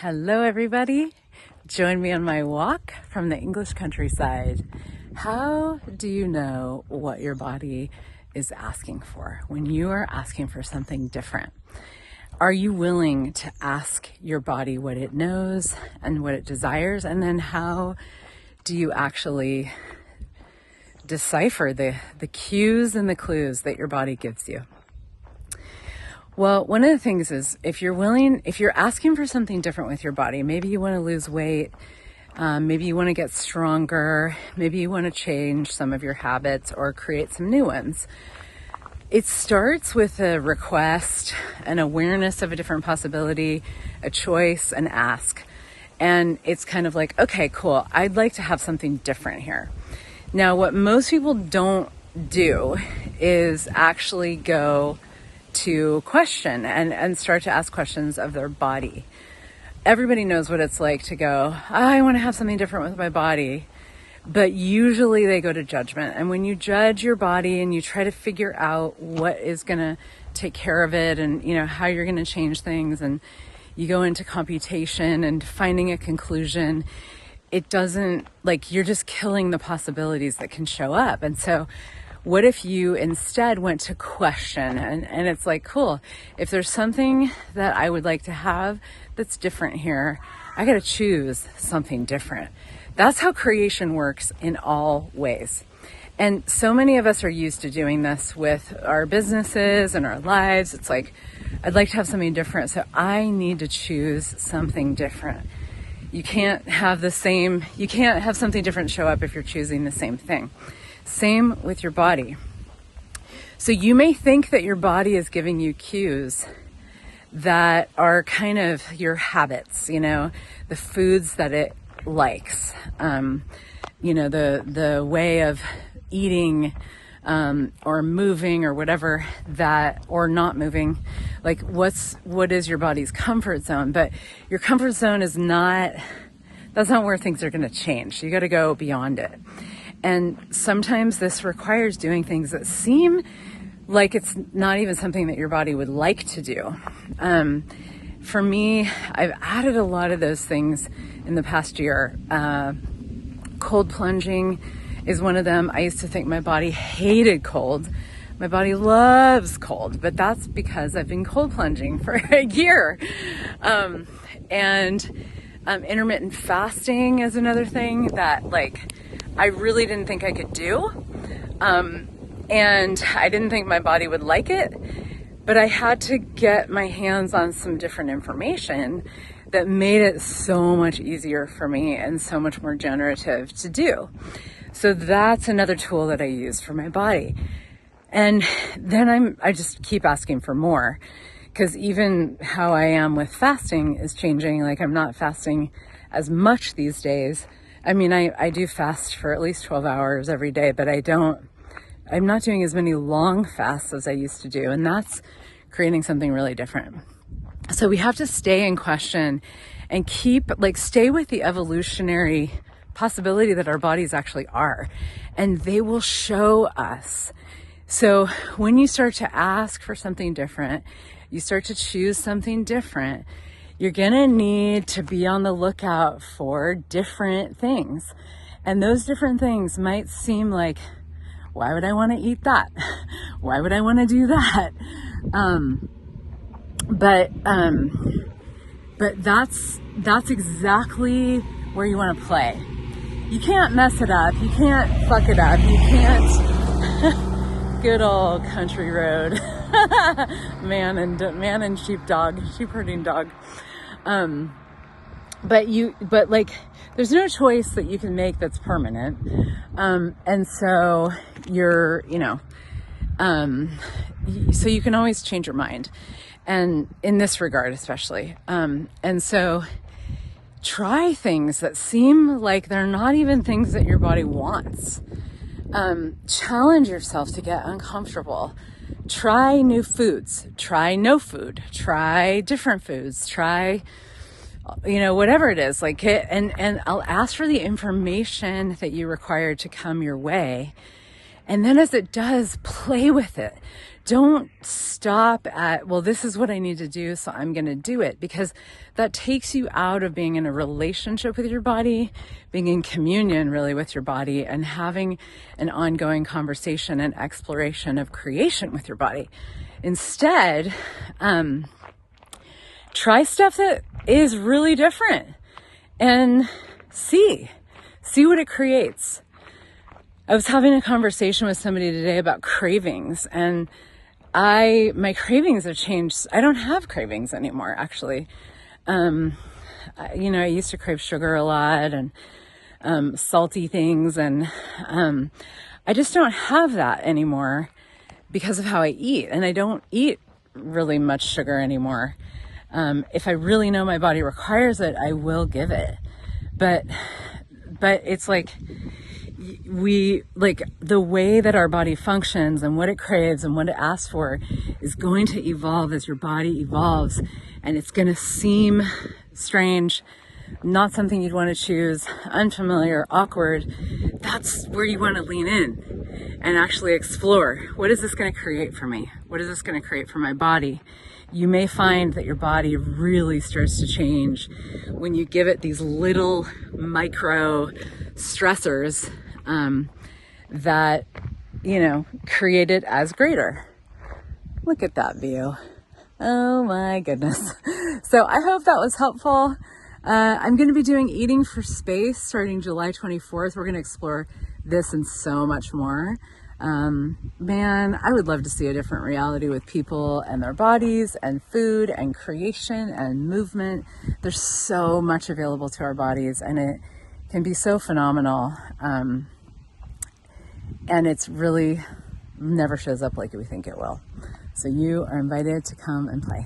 Hello, everybody. Join me on my walk from the English countryside. How do you know what your body is asking for when you are asking for something different? Are you willing to ask your body what it knows and what it desires? And then how do you actually decipher the cues and the clues that your body gives you? Well, one of the things is if you're asking for something different with your body, maybe you want to lose weight, maybe you want to get stronger, maybe you want to change some of your habits or create some new ones. It starts with a request, an awareness of a different possibility, a choice, an ask. And it's kind of like, okay, cool, I'd like to have something different here. Now, what most people don't do is actually go to question and start to ask questions of their body. Everybody knows what it's like to go, I want to have something different with my body. But usually they go to judgment. And when you judge your body and you try to figure out what is going to take care of it and, how you're going to change things, and you go into computation and finding a conclusion, it doesn't, you're just killing the possibilities that can show up. And so what if you instead went to question and it's like, cool, if there's something that I would like to have that's different here, I got to choose something different. That's how creation works in all ways. And so many of us are used to doing this with our businesses and our lives. It's like, I'd like to have something different, so I need to choose something different. You can't have something different show up if you're choosing the same thing. Same with your body. So you may think that your body is giving you cues that are kind of your habits, the foods that it likes, the way of eating, or moving or whatever or not moving, what is your body's comfort zone? But your comfort zone that's not where things are going to change. You got to go beyond it. And sometimes this requires doing things that seem like it's not even something that your body would like to do. For me, I've added a lot of those things in the past year. Cold plunging is one of them. I used to think my body hated cold. My body loves cold, but that's because I've been cold plunging for a year. Intermittent fasting is another thing that I really didn't think I could do. And I didn't think my body would like it, but I had to get my hands on some different information that made it so much easier for me and so much more generative to do. So that's another tool that I use for my body. And then I just keep asking for more, because even how I am with fasting is changing. I'm not fasting as much these days. I mean, I do fast for at least 12 hours every day, but I'm not doing as many long fasts as I used to do. And that's creating something really different. So we have to stay in question and stay with the evolutionary possibility that our bodies actually are, and they will show us. So when you start to ask for something different, you start to choose something different, you're gonna need to be on the lookout for different things. And those different things might seem like, why would I want to eat that? Why would I want to do that? But that's exactly where you want to play. You can't mess it up. You can't fuck it up. You can't. Good old country road. man and sheep herding dog. But there's no choice that you can make that's permanent. And so so you can always change your mind. And in this regard, especially. And so try things that seem like they're not even things that your body wants. Challenge yourself to get uncomfortable. Try new foods. Try no food. Try different foods. Try, whatever it is. And I'll ask for the information that you require to come your way. And then as it does, play with it. Don't stop at, well, this is what I need to do, so I'm going to do it, because that takes you out of being in a relationship with your body, being in communion really with your body, and having an ongoing conversation and exploration of creation with your body. Instead, try stuff that is really different and see what it creates. I was having a conversation with somebody today about cravings, and my cravings have changed. I don't have cravings anymore, actually. I used to crave sugar a lot and salty things, and I just don't have that anymore because of how I eat, and I don't eat really much sugar anymore. If I really know my body requires it, I will give it. But it's like the way that our body functions and what it craves and what it asks for is going to evolve as your body evolves, and it's going to seem strange, not something you'd want to choose, unfamiliar, awkward. That's where you want to lean in and actually explore. What is this going to create for me? What is this going to create for my body? You may find that your body really starts to change when you give it these little micro stressors that, create it as greater. Look at that view. Oh my goodness. So I hope that was helpful. I'm going to be doing Eating for Space starting July 24th. We're going to explore this and so much more. Man, I would love to see a different reality with people and their bodies and food and creation and movement. There's so much available to our bodies, and it can be so phenomenal. And it's really never shows up like we think it will. So you are invited to come and play.